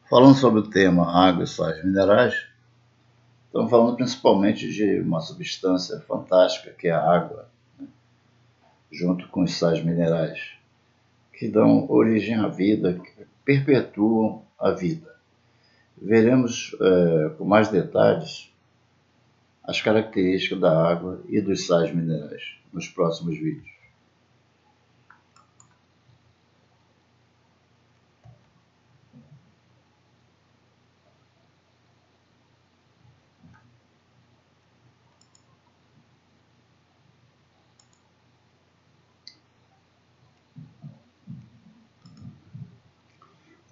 Falando sobre o tema água e sais minerais, estamos falando principalmente de uma substância fantástica que é a água, junto com os sais minerais, que dão origem à vida, que perpetuam a vida. Veremos com mais detalhes as características da água e dos sais minerais nos próximos vídeos.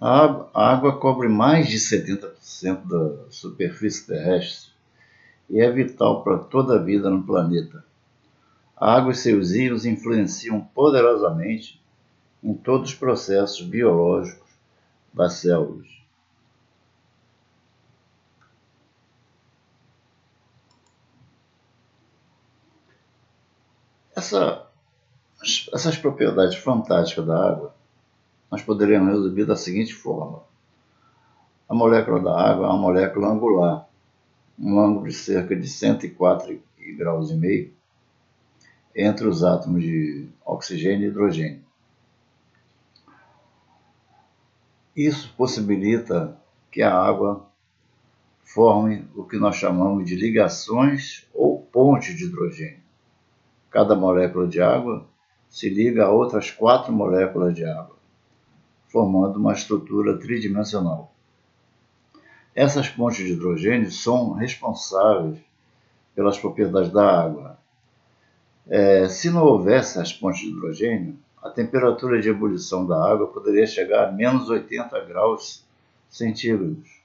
A água cobre mais de 70% da superfície terrestre e é vital para toda a vida no planeta. A água e seus íons influenciam poderosamente em todos os processos biológicos das células. Essas propriedades fantásticas da água nós poderíamos resumir da seguinte forma: a molécula da água é uma molécula angular, um ângulo de cerca de 104,5 graus entre os átomos de oxigênio e hidrogênio. Isso possibilita que a água forme o que nós chamamos de ligações ou pontes de hidrogênio. Cada molécula de água se liga a outras 4 moléculas de água, formando uma estrutura tridimensional. Essas pontes de hidrogênio são responsáveis pelas propriedades da água. Se não houvesse as pontes de hidrogênio, a temperatura de ebulição da água poderia chegar a menos 80 graus centígrados.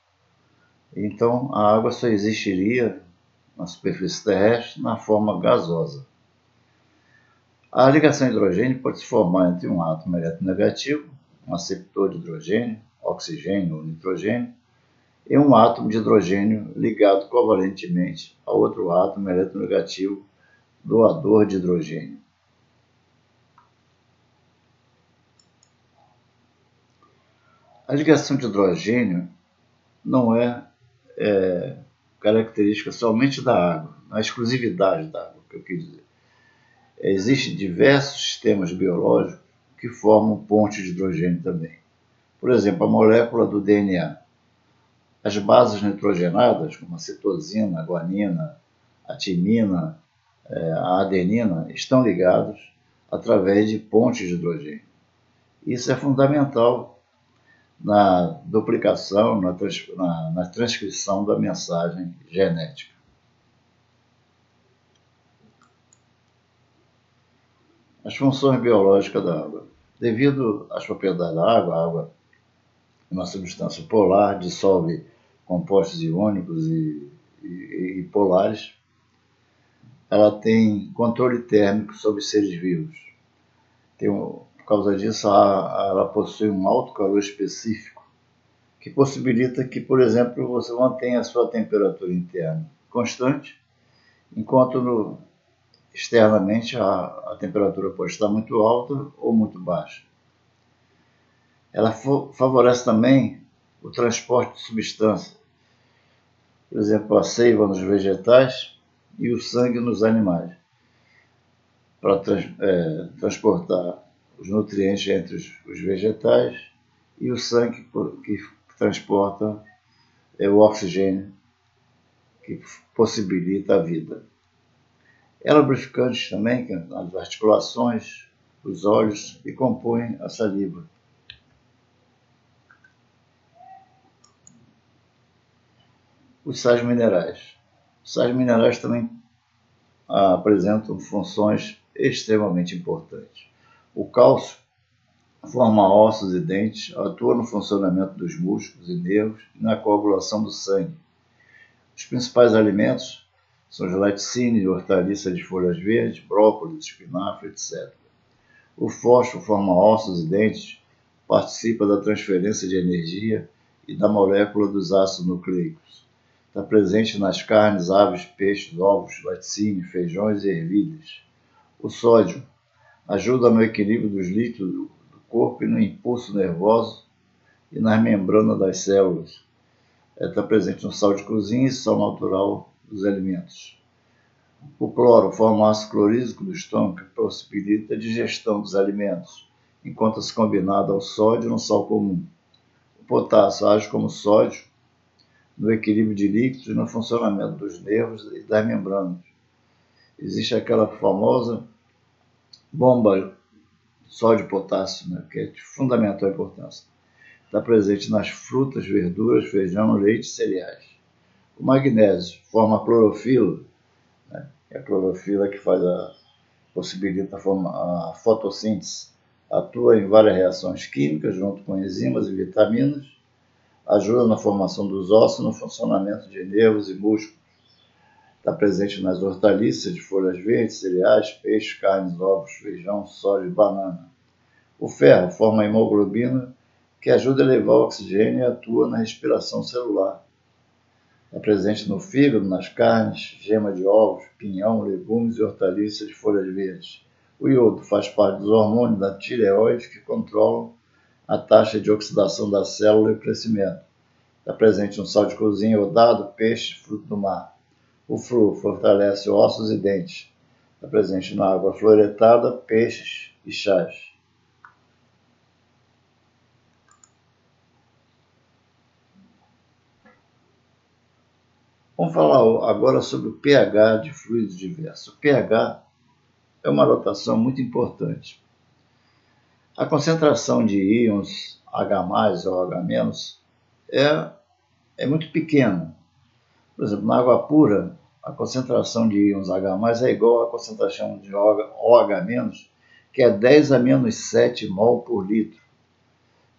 Então, a água só existiria na superfície terrestre na forma gasosa. A ligação de hidrogênio pode se formar entre um átomo eletronegativo, um aceptor de hidrogênio, oxigênio ou nitrogênio, e um átomo de hidrogênio ligado covalentemente a outro átomo eletronegativo doador de hidrogênio. A ligação de hidrogênio não é característica somente da água, não é exclusividade da água, que eu quis dizer. Existem diversos sistemas biológicos que formam pontes de hidrogênio também. Por exemplo, a molécula do DNA. As bases nitrogenadas, como a citosina, a guanina, a timina, a adenina, estão ligadas através de pontes de hidrogênio. Isso é fundamental na duplicação, na transcrição da mensagem genética. As funções biológicas da água. Devido às propriedades da água, a água é uma substância polar, dissolve compostos iônicos e polares. Ela tem controle térmico sobre seres vivos. Por causa disso, ela possui um alto calor específico, que possibilita que, por exemplo, você mantenha a sua temperatura interna constante, enquanto externamente a temperatura pode estar muito alta ou muito baixa. Ela favorece também o transporte de substâncias, por exemplo, a seiva nos vegetais e o sangue nos animais, para transportar os nutrientes entre os vegetais e o sangue que transporta o oxigênio que possibilita a vida. É lubrificante também, as articulações, os olhos e compõem a saliva. Os sais minerais. Os sais minerais também apresentam funções extremamente importantes. O cálcio forma ossos e dentes, atua no funcionamento dos músculos e nervos e na coagulação do sangue. Os principais alimentos são os laticínios e hortaliças de folhas verdes, brócolis, espinafre, etc. O fósforo forma ossos e dentes, participa da transferência de energia e da molécula dos ácidos nucleicos. Está presente nas carnes, aves, peixes, ovos, laticínios, feijões e ervilhas. O sódio ajuda no equilíbrio dos líquidos do corpo e no impulso nervoso e nas membranas das células. Está presente no sal de cozinha e sal natural dos alimentos. O cloro forma ácido clorídrico do estômago que possibilita a digestão dos alimentos, enquanto-se combinado ao sódio no sal comum. O potássio age como sódio no equilíbrio de líquidos e no funcionamento dos nervos e das membranas. Existe aquela famosa bomba sódio-potássio, né, que é de fundamental importância. Está presente nas frutas, verduras, feijão, leite e cereais. O magnésio forma a clorofila, né, é a clorofila que possibilita a fotossíntese. Atua em várias reações químicas, junto com enzimas e vitaminas, ajuda na formação dos ossos e no funcionamento de nervos e músculos. Está presente nas hortaliças de folhas verdes, cereais, peixes, carnes, ovos, feijão, soja e banana. O ferro forma a hemoglobina, que ajuda a elevar o oxigênio e atua na respiração celular. É presente no fígado, nas carnes, gema de ovos, pinhão, legumes e hortaliças de folhas verdes. O iodo faz parte dos hormônios da tireoide que controlam a taxa de oxidação da célula e o crescimento. Está presente no sal de cozinha, iodado, peixe, fruto do mar. O flúor fortalece ossos e dentes. Está presente na água fluoretada, peixes e chás. Vamos falar agora sobre o pH de fluidos diversos. O pH é uma notação muito importante. A concentração de íons H+, ou H- é muito pequena. Por exemplo, na água pura, a concentração de íons H+ é igual à concentração de OH-, que é 10 a menos 7 mol por litro,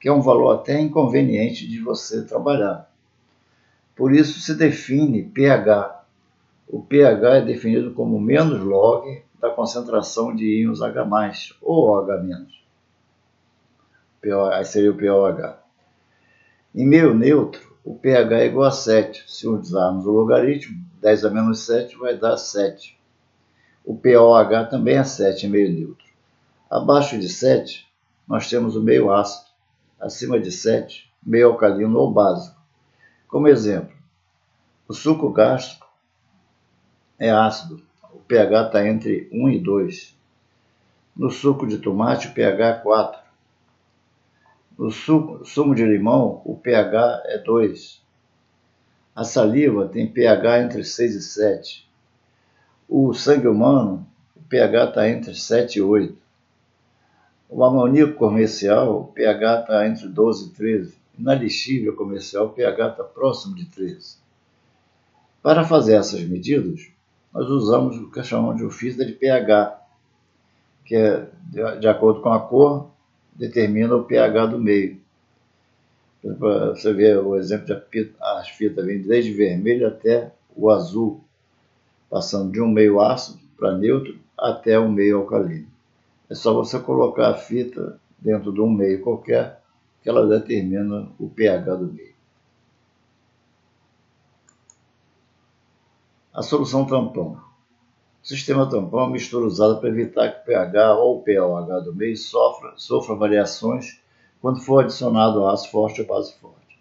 que é um valor até inconveniente de você trabalhar. Por isso se define pH. O pH é definido como menos log da concentração de íons H+, ou OH-. Aí seria o pOH. Em meio neutro, o pH é igual a 7. Se usarmos o logaritmo, 10 a menos 7 vai dar 7. O pOH também é 7 em meio neutro. Abaixo de 7, nós temos o meio ácido. Acima de 7, meio alcalino ou básico. Como exemplo, o suco gástrico é ácido. O pH está entre 1 e 2. No suco de tomate, o pH é 4. No sumo de limão, o pH é 2. A saliva tem pH entre 6 e 7. O sangue humano, o pH está entre 7 e 8. O amoníaco comercial, o pH está entre 12 e 13. Na lixívia comercial, o pH está próximo de 13. Para fazer essas medidas, nós usamos o que chamamos de fita de pH, que é, de acordo com a cor, determina o pH do meio. Você vê o exemplo de as fitas vêm desde vermelho até o azul, passando de um meio ácido para neutro até um meio alcalino. É só você colocar a fita dentro de um meio qualquer que ela determina o pH do meio. A solução tampão. O sistema tampão é uma mistura usada para evitar que o pH ou o pOH do meio sofra variações quando for adicionado ácido forte ou base forte.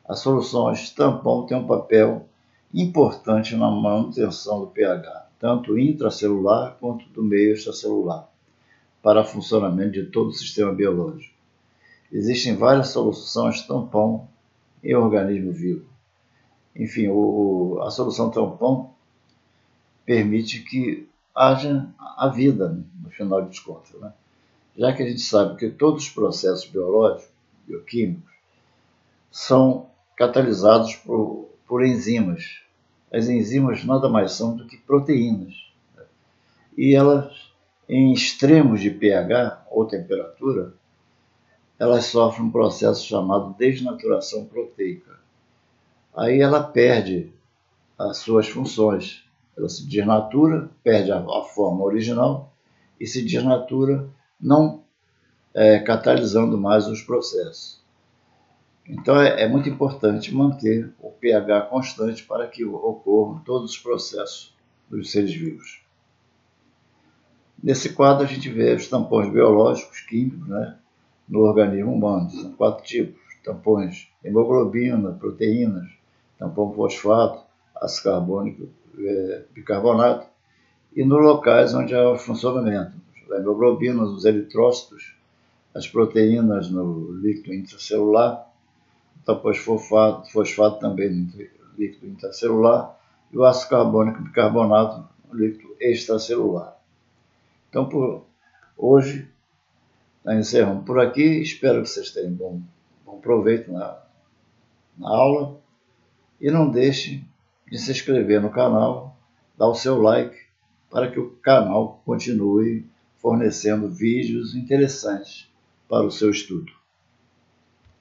As soluções tampão têm um papel importante na manutenção do pH, tanto intracelular quanto do meio extracelular, para o funcionamento de todo o sistema biológico. Existem várias soluções tampão em organismo vivo. Enfim, a solução tampão permite que haja a vida, no final de contas, né? Já que a gente sabe que todos os processos biológicos, bioquímicos, são catalisados por enzimas. As enzimas nada mais são do que proteínas. E elas, em extremos de pH ou temperatura, elas sofrem um processo chamado desnaturação proteica. Aí ela perde as suas funções. Ela se desnatura, perde a forma original e se desnatura, não catalisando mais os processos. Então é muito importante manter o pH constante para que ocorram todos os processos dos seres vivos. Nesse quadro a gente vê os tampões biológicos, químicos, né, no organismo humano. São 4 tipos: tampões hemoglobina, proteínas, tampão fosfato, ácido carbônico, bicarbonato, e nos locais onde há funcionamento, a hemoglobina, os eritrócitos, as proteínas no líquido intracelular, tampões fosfato também no líquido intracelular, e o ácido carbônico bicarbonato no líquido extracelular. Então, hoje, nós encerramos por aqui. Espero que vocês tenham bom proveito na aula. E não deixe de se inscrever no canal, dar o seu like, para que o canal continue fornecendo vídeos interessantes para o seu estudo.